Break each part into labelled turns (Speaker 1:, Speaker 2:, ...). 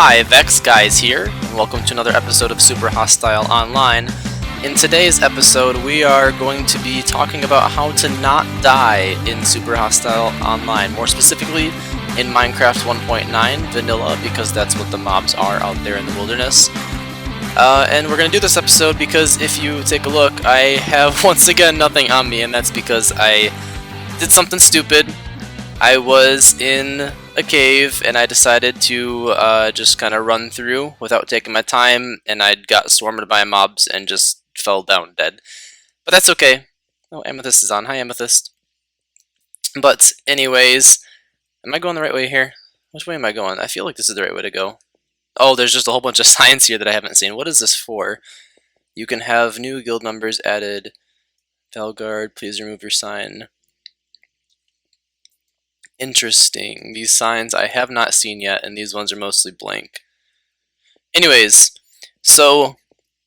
Speaker 1: Hi, Vex Guys here, and welcome to another episode of Super Hostile Online. In today's episode, we are going to be talking about how to not die in Super Hostile Online, more specifically in Minecraft 1.9 Vanilla, because that's what the mobs are out there in the wilderness. And we're going to do this episode because if you take a look, I have once again nothing on me, and that's because I did something stupid. I was in a cave and I decided to just kind of run through without taking my time, and I got swarmed by mobs and just fell down dead. But that's okay. Oh, Amethyst is on. Hi, Amethyst. But anyways, am I going the right way here? Which way am I going? I feel like this is the right way to go. Oh, there's just a whole bunch of signs here that I haven't seen. What is this for? You can have new guild members added. Valguard, please remove your sign. Interesting. These signs I have not seen yet, and these ones are mostly blank. Anyways, so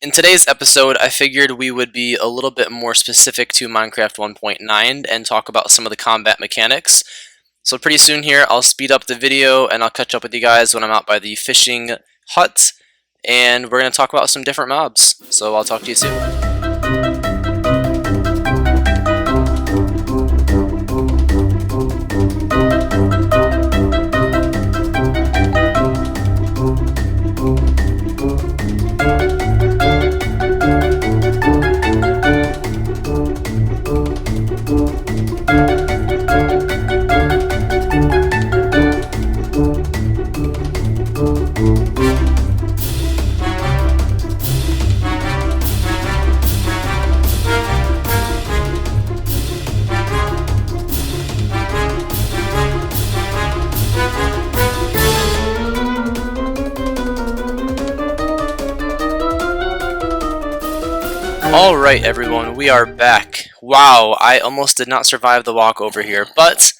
Speaker 1: in today's episode, I figured we would be a little bit more specific to Minecraft 1.9 and talk about some of the combat mechanics. So pretty soon here, I'll speed up the video and I'll catch up with you guys when I'm out by the fishing hut, and we're going to talk about some different mobs. So I'll talk to you soon. Alright everyone, we are back. Wow, I almost did not survive the walk over here, but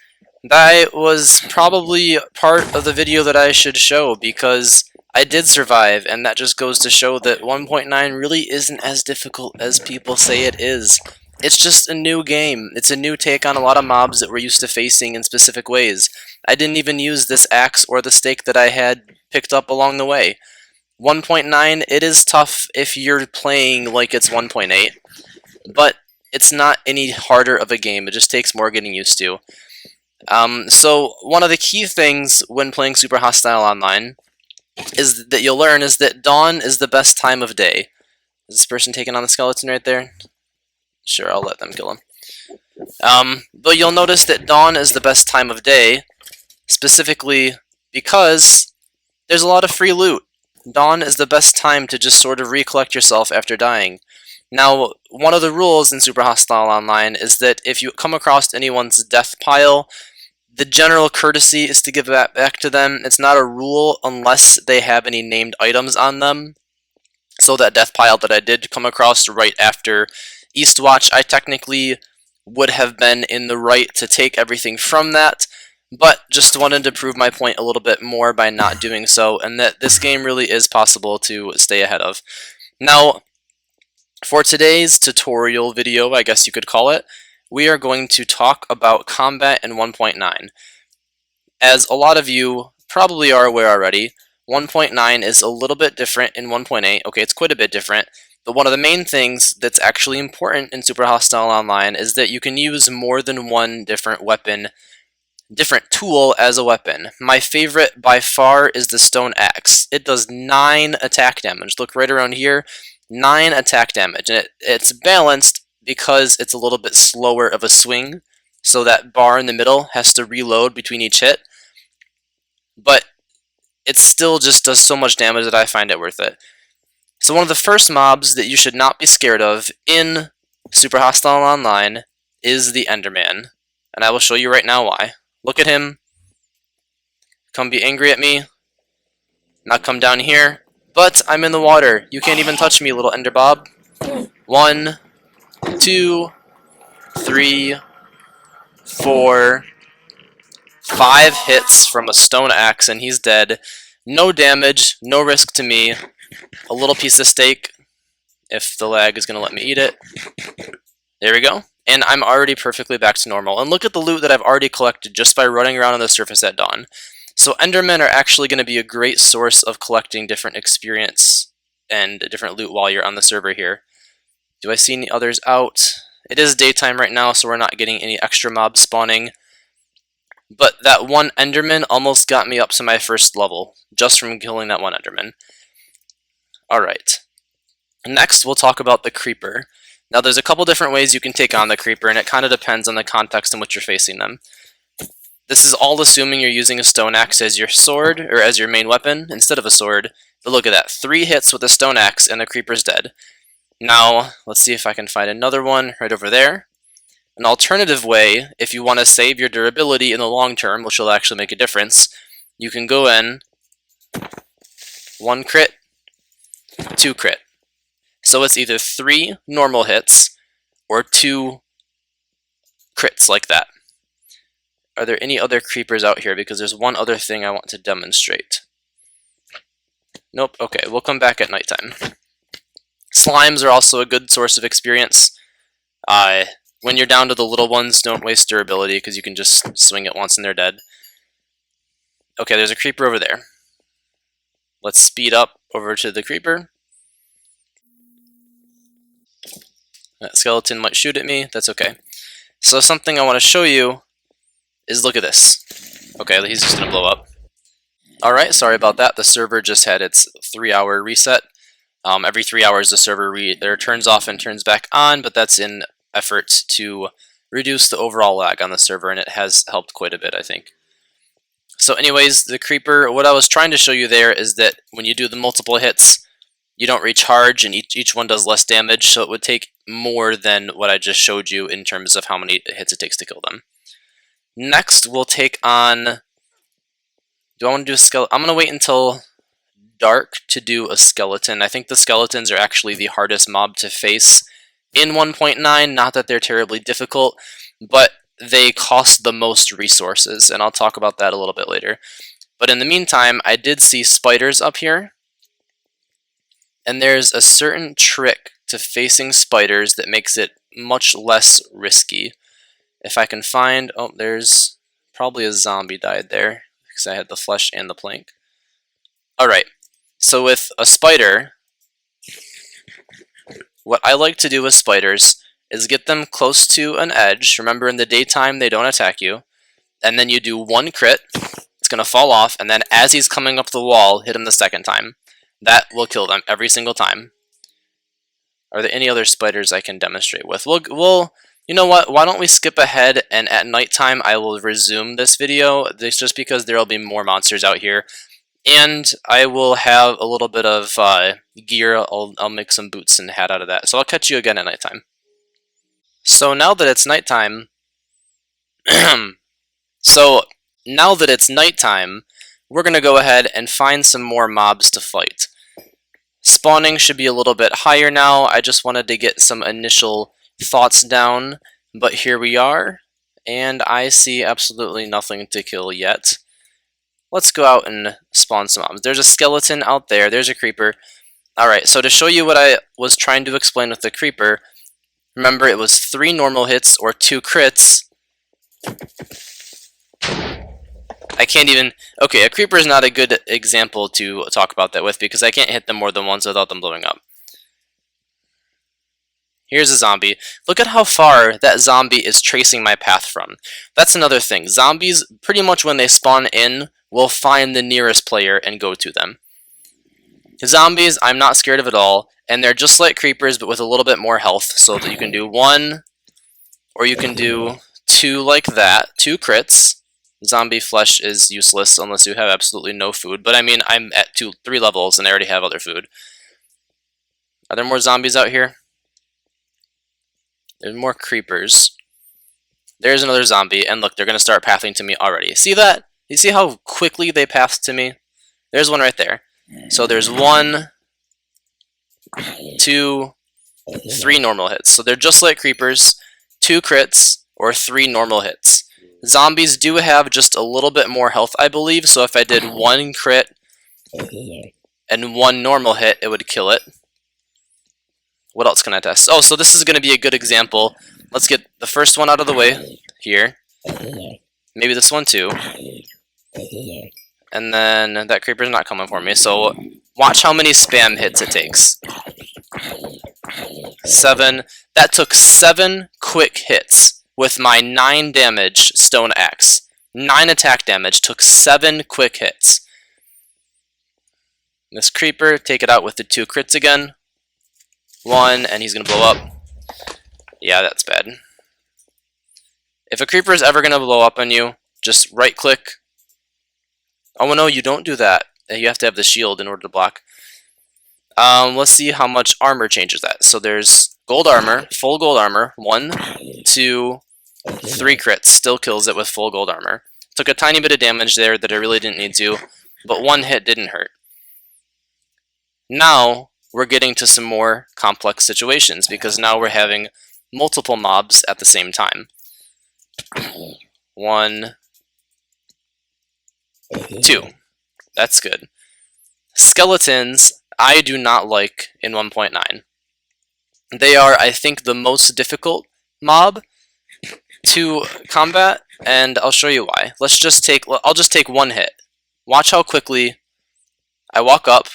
Speaker 1: that was probably part of the video that I should show because I did survive, and that just goes to show that 1.9 really isn't as difficult as people say it is. It's just a new game. It's a new take on a lot of mobs that we're used to facing in specific ways. I didn't even use this axe or the stake that I had picked up along the way. 1.9, it is tough if you're playing like it's 1.8, but it's not any harder of a game. It just takes more getting used to. So one of the key things when playing Super Hostile Online is that you'll learn is that dawn is the best time of day. Is this person taking on the skeleton right there? Sure, I'll let them kill him. But you'll notice that dawn is the best time of day, specifically because there's a lot of free loot. Dawn is the best time to just sort of recollect yourself after dying. Now, one of the rules in Super Hostile Online is that if you come across anyone's death pile, the general courtesy is to give that back to them. It's not a rule unless they have any named items on them. So that death pile that I did come across right after Eastwatch, I technically would have been in the right to take everything from that, but just wanted to prove my point a little bit more by not doing so, and that this game really is possible to stay ahead of. Now, for today's tutorial video, I guess you could call it, we are going to talk about combat in 1.9. As a lot of you probably are aware already, 1.9 is a little bit different in 1.8. Okay, it's quite a bit different, but one of the main things that's actually important in Super Hostile Online is that you can use more than one different tool as a weapon. My favorite by far is the stone axe. It does 9 attack damage. Look right around here, 9 attack damage, and it's balanced because it's a little bit slower of a swing, so that bar in the middle has to reload between each hit, but it still just does so much damage that I find it worth it. So one of the first mobs that you should not be scared of in Super Hostile Online is the Enderman, and I will show you right now why. Look at him. Come be angry at me. Not come down here. But I'm in the water. You can't even touch me, little Ender Bob. 1, 2, 3, 4, 5 hits from a stone axe, and he's dead. No damage, no risk to me. A little piece of steak, if the lag is going to let me eat it. There we go. And I'm already perfectly back to normal. And look at the loot that I've already collected just by running around on the surface at dawn. So Endermen are actually going to be a great source of collecting different experience and different loot while you're on the server here. Do I see any others out? It is daytime right now, so we're not getting any extra mobs spawning. But that one Enderman almost got me up to my first level, just from killing that one Enderman. Alright. Next, we'll talk about the Creeper. Now, there's a couple different ways you can take on the Creeper, and it kind of depends on the context in which you're facing them. This is all assuming you're using a stone axe as your sword, or as your main weapon, instead of a sword. But look at that, 3 hits with a stone axe, and the Creeper's dead. Now, let's see if I can find another one right over there. An alternative way, if you want to save your durability in the long term, which will actually make a difference, you can go in 1 crit, 2 crit. So it's either 3 normal hits or 2 crits like that. Are there any other creepers out here? Because there's one other thing I want to demonstrate. Nope, okay, we'll come back at nighttime. Slimes are also a good source of experience. When you're down to the little ones, don't waste durability, because you can just swing it once and they're dead. Okay, there's a creeper over there. Let's speed up over to the creeper. That skeleton might shoot at me, that's okay. So something I want to show you is, look at this. Okay, he's just going to blow up. Alright, sorry about that. The server just had its 3-hour reset. Every 3 hours the server turns off and turns back on, but that's in effort to reduce the overall lag on the server, and it has helped quite a bit, I think. So anyways, the creeper, what I was trying to show you there is that when you do the multiple hits, you don't recharge, and each one does less damage, so it would take more than what I just showed you in terms of how many hits it takes to kill them. Next, we'll take on... Do I want to do a skeleton? I'm going to wait until dark to do a skeleton. I think the skeletons are actually the hardest mob to face in 1.9, not that they're terribly difficult, but they cost the most resources, and I'll talk about that a little bit later. But in the meantime, I did see spiders up here, and there's a certain trick to facing spiders that makes it much less risky. If I can find... Oh, there's probably a zombie died there, because I had the flesh and the plank. Alright, so with a spider... What I like to do with spiders is get them close to an edge. Remember, in the daytime, they don't attack you. And then you do 1 crit. It's going to fall off. And then as he's coming up the wall, hit him the second time. That will kill them every single time. Are there any other spiders I can demonstrate with? We'll you know what? Why don't we skip ahead, and at nighttime, I will resume this video. This just because there will be more monsters out here. And I will have a little bit of gear. I'll make some boots and hat out of that. So I'll catch you again at nighttime. So now that it's nighttime, we're going to go ahead and find some more mobs to fight. Spawning should be a little bit higher now. I just wanted to get some initial thoughts down, but here we are, and I see absolutely nothing to kill yet. Let's go out and spawn some mobs. There's a skeleton out there. There's a creeper. Alright, so to show you what I was trying to explain with the creeper, remember it was 3 normal hits or 2 crits. I can't even... Okay, a creeper is not a good example to talk about that with, because I can't hit them more than once without them blowing up. Here's a zombie. Look at how far that zombie is tracing my path from. That's another thing. Zombies, pretty much when they spawn in, will find the nearest player and go to them. Zombies, I'm not scared of at all, and they're just like creepers, but with a little bit more health, so that you can do 1, or you can do 2 like that, 2 crits. Zombie flesh is useless unless you have absolutely no food, but I mean, I'm at 3 levels, and I already have other food. Are there more zombies out here? There's more creepers. There's another zombie, and look, they're going to start pathing to me already. See that? You see how quickly they path to me? There's one right there. So there's 1, 2, 3 normal hits. So they're just like creepers, 2 crits, or 3 normal hits. Zombies do have just a little bit more health, I believe, so if I did 1 crit and 1 normal hit, it would kill it. What else can I test? Oh, so this is going to be a good example. Let's get the first one out of the way here. Maybe this one too. And then that creeper's not coming for me, so watch how many spam hits it takes. 7. That took 7 quick hits with my 9 damage stone axe. 9 attack damage, took 7 quick hits. This creeper, take it out with the 2 crits again. 1, and he's going to blow up. Yeah, that's bad. If a creeper is ever going to blow up on you, just right click. Oh no, you don't do that. You have to have the shield in order to block. Let's see how much armor changes that. So there's gold armor, full gold armor. 1, 2, 3 crits. Still kills it with full gold armor. Took a tiny bit of damage there that I really didn't need to, but 1 hit didn't hurt. Now we're getting to some more complex situations because now we're having multiple mobs at the same time. 1, 2. That's good. Skeletons, I do not like in 1.9. They are, I think, the most difficult mob to combat, and I'll show you why. I'll just take 1 hit. Watch how quickly I walk up.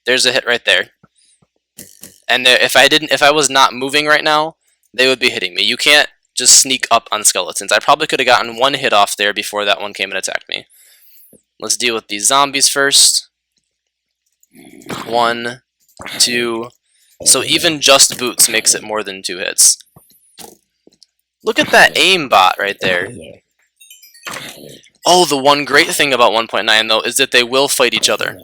Speaker 1: There's a hit right there. And if I was not moving right now, they would be hitting me. You can't just sneak up on skeletons. I probably could have gotten 1 hit off there before that one came and attacked me. Let's deal with these zombies first. 1, 2. So even just boots makes it more than 2 hits. Look at that aim bot right there. Oh, the one great thing about 1.9 though is that they will fight each other.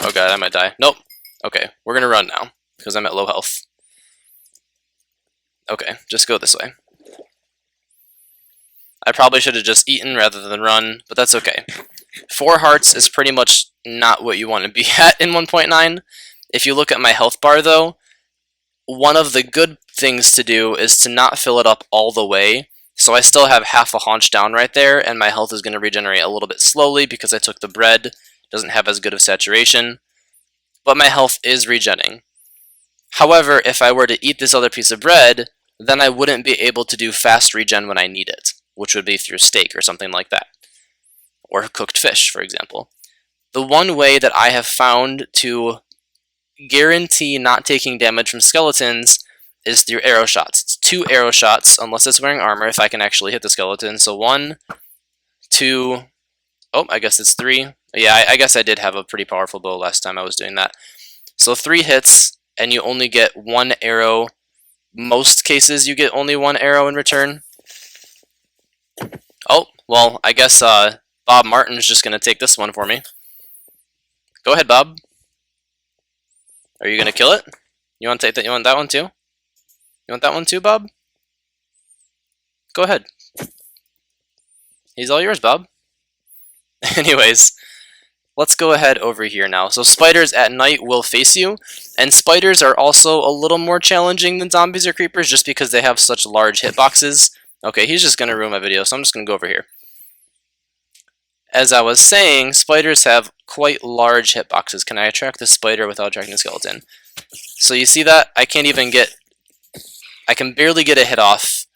Speaker 1: Oh god, I might die. Nope. Okay, we're gonna run now because I'm at low health. Okay, just go this way. I probably should have just eaten rather than run, but that's okay. 4 hearts is pretty much not what you want to be at in 1.9. If you look at my health bar though, one of the good things to do is to not fill it up all the way. So I still have half a haunch down right there, and my health is going to regenerate a little bit slowly because I took the bread. Doesn't have as good of saturation, but my health is regenning. However, if I were to eat this other piece of bread, then I wouldn't be able to do fast regen when I need it, which would be through steak or something like that. Or cooked fish, for example. The one way that I have found to guarantee not taking damage from skeletons is through arrow shots. It's 2 arrow shots, unless it's wearing armor, if I can actually hit the skeleton. So 1, 2, oh, I guess it's 3. Yeah, I guess I did have a pretty powerful bow last time I was doing that. So 3 hits, and you only get 1 arrow. Most cases you get only 1 arrow in return. Oh, well, I guess Bob Martin's just going to take this one for me. Go ahead, Bob. Are you going to kill it? You want to take that? You want that one too? You want that one too, Bob? Go ahead. He's all yours, Bob. Anyways, let's go ahead over here now. So spiders at night will face you, and spiders are also a little more challenging than zombies or creepers just because they have such large hitboxes. Okay, he's just going to ruin my video, so I'm just going to go over here. As I was saying, spiders have quite large hitboxes. Can I attract the spider without attracting the skeleton? So you see that? I can barely get a hit off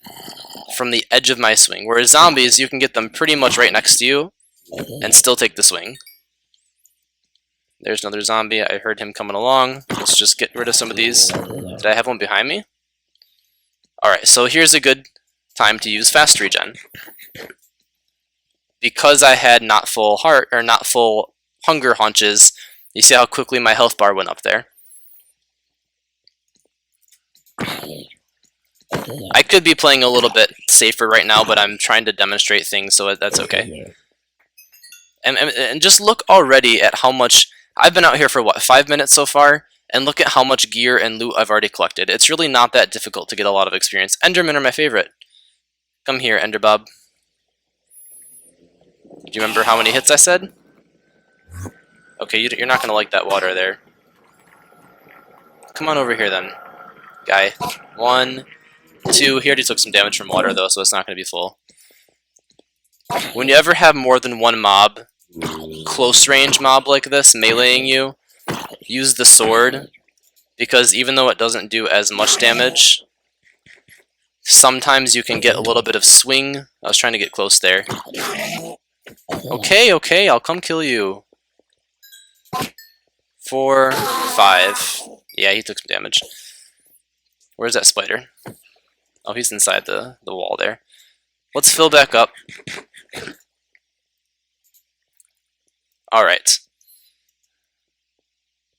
Speaker 1: from the edge of my swing. Whereas zombies, you can get them pretty much right next to you and still take the swing. There's another zombie. I heard him coming along. Let's just get rid of some of these. Did I have one behind me? Alright, so here's a good time to use fast regen. Because I had not full hunger haunches, you see how quickly my health bar went up there. I could be playing a little bit safer right now, but I'm trying to demonstrate things, so that's okay. And just look already at how much... I've been out here for, what, 5 minutes so far? And look at how much gear and loot I've already collected. It's really not that difficult to get a lot of experience. Endermen are my favorite. Come here, Ender Bob. Do you remember how many hits I said? Okay, you're not going to like that water there. Come on over here then, guy. 1, 2. He already took some damage from water though, so it's not going to be full. When you ever have more than one mob, close range mob like this, meleeing you, use the sword, because even though it doesn't do as much damage Sometimes you can get a little bit of swing. I was trying to get close there. Okay, okay, I'll come kill you. 4, 5. Yeah, he took some damage. Where's that spider? Oh, he's inside the wall there. Let's fill back up. Alright.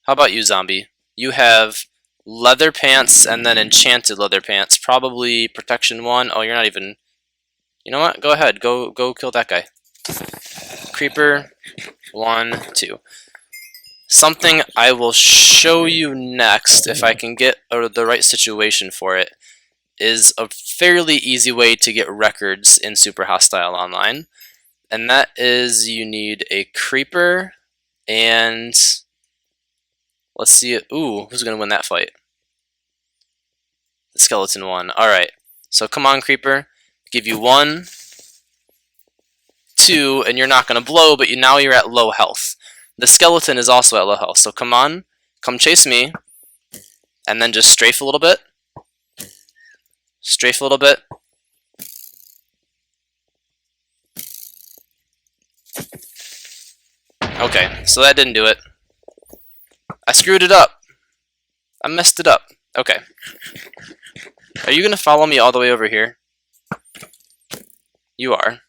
Speaker 1: How about you, zombie? You have leather pants and then enchanted leather pants. Probably protection 1. Oh, you're not even... You know what? Go ahead. Go kill that guy. Creeper 1, 2. Something I will show you next, if I can get the right situation for it, is a fairly easy way to get records in Super Hostile Online. And that is you need a creeper and... Let's see it. Ooh, who's going to win that fight? The skeleton won. Alright. So come on, creeper. Give you 1, 2, and you're not going to blow, but now you're at low health. The skeleton is also at low health. So come on. Come chase me. And then just strafe a little bit. Strafe a little bit. Okay, so that didn't do it. I screwed it up. I messed it up. Okay. Are you going to follow me all the way over here? You are.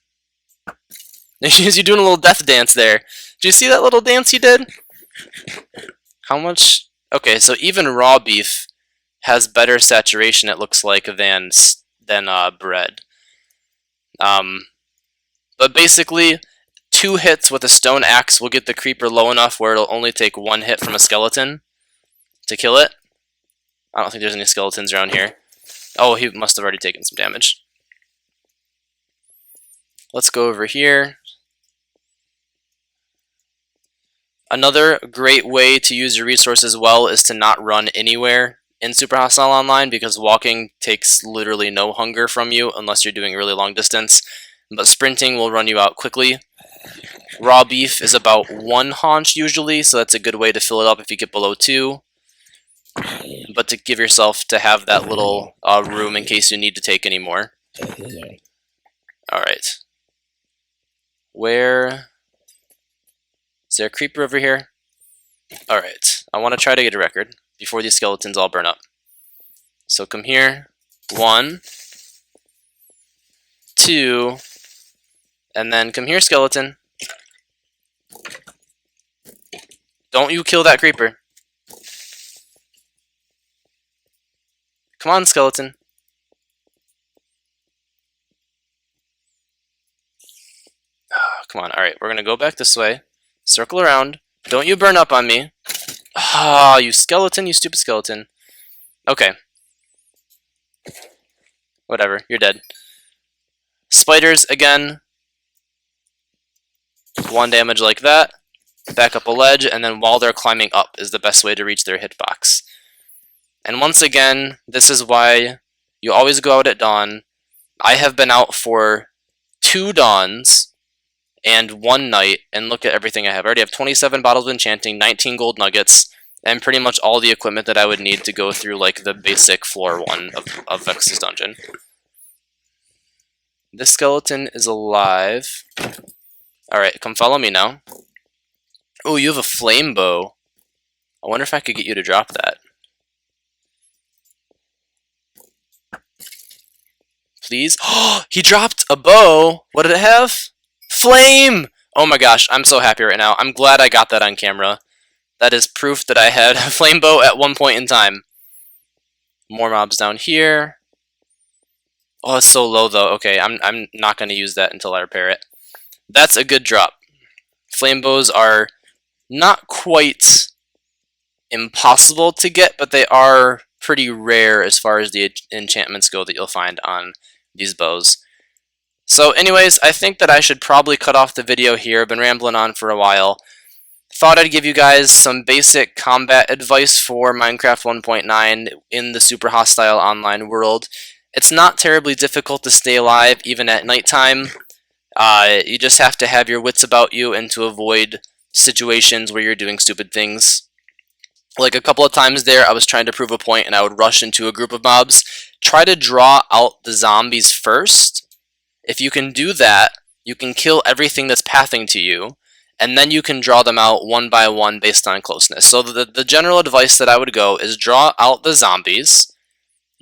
Speaker 1: You're doing a little death dance there. Do you see that little dance you did? How much? Okay, so even raw beef has better saturation, it looks like, than bread. But basically, 2 hits with a stone axe will get the creeper low enough where it'll only take 1 hit from a skeleton to kill it. I don't think there's any skeletons around here. Oh, he must have already taken some damage. Let's go over here. Another great way to use your resources well is to not run anywhere in Super Hostile Online, because walking takes literally no hunger from you unless you're doing a really long distance. But sprinting will run you out quickly. Raw beef is about 1 haunch usually, so that's a good way to fill it up if you get below 2. But to give yourself to have that little room in case you need to take any more. Alright. Where... Is there a creeper over here? Alright. I want to try to get a record before these skeletons all burn up. So come here. 1, 2, and then come here, skeleton. Don't you kill that creeper. Come on, skeleton. Come on, alright, we're gonna go back this way. Circle around. Don't you burn up on me. Ah, you skeleton, you stupid skeleton. Okay. Whatever, you're dead. Spiders, again. 1 damage like that. Back up a ledge, and then while they're climbing up is the best way to reach their hitbox. And once again, this is why you always go out at dawn. I have been out for 2 dawns and 1 night, and look at everything I have. I already have 27 bottles of enchanting, 19 gold nuggets, and pretty much all the equipment that I would need to go through like the basic floor 1 of Vex's dungeon. This skeleton is alive. Alright, come follow me now. Oh, you have a flame bow. I wonder if I could get you to drop that. Please? Oh, he dropped a bow! What did it have? Flame! Oh my gosh, I'm so happy right now. I'm glad I got that on camera. That is proof that I had a flame bow at one point in time. More mobs down here. Oh, it's so low though. Okay, I'm not going to use that until I repair it. That's a good drop. Flame bows are not quite impossible to get, but they are pretty rare as far as the enchantments go that you'll find on these bows. So anyways, I think that I should probably cut off the video here. I've been rambling on for a while. Thought I'd give you guys some basic combat advice for Minecraft 1.9 in the Super Hostile Online world. It's not terribly difficult to stay alive even at nighttime. You just have to have your wits about you and to avoid situations where you're doing stupid things. Like a couple of times there, I was trying to prove a point and I would rush into a group of mobs. Try to draw out the zombies first. If you can do that, you can kill everything that's pathing to you, and then you can draw them out one by one based on closeness. So the general advice that I would go is draw out the zombies,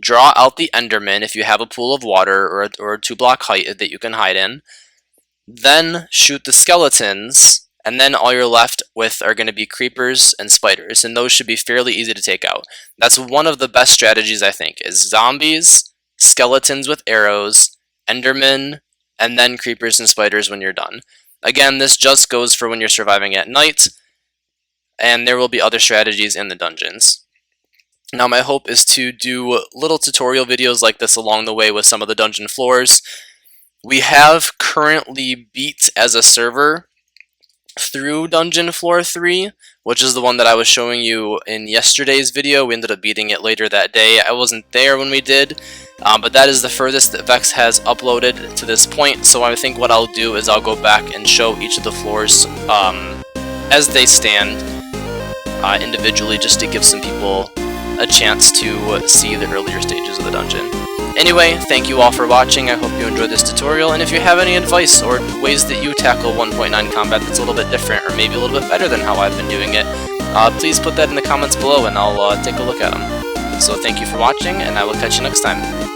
Speaker 1: draw out the Enderman if you have a pool of water or a 2-block height that you can hide in, then shoot the skeletons, and then all you're left with are going to be creepers and spiders, and those should be fairly easy to take out. That's one of the best strategies, I think, is zombies, skeletons with arrows, Endermen, and then creepers and spiders when you're done. Again, this just goes for when you're surviving at night, and there will be other strategies in the dungeons. Now my hope is to do little tutorial videos like this along the way with some of the dungeon floors. We have currently beat as a server through Dungeon Floor 3, which is the one that I was showing you in yesterday's video. We ended up beating it later that day. I wasn't there when we did, but that is the furthest that Vex has uploaded to this point, so I think what I'll do is I'll go back and show each of the floors as they stand individually, just to give some people a chance to see the earlier stages of the dungeon. Anyway, thank you all for watching. I hope you enjoyed this tutorial, and if you have any advice or ways that you tackle 1.9 combat that's a little bit different, or maybe a little bit better than how I've been doing it, please put that in the comments below and I'll take a look at them. So thank you for watching, and I will catch you next time.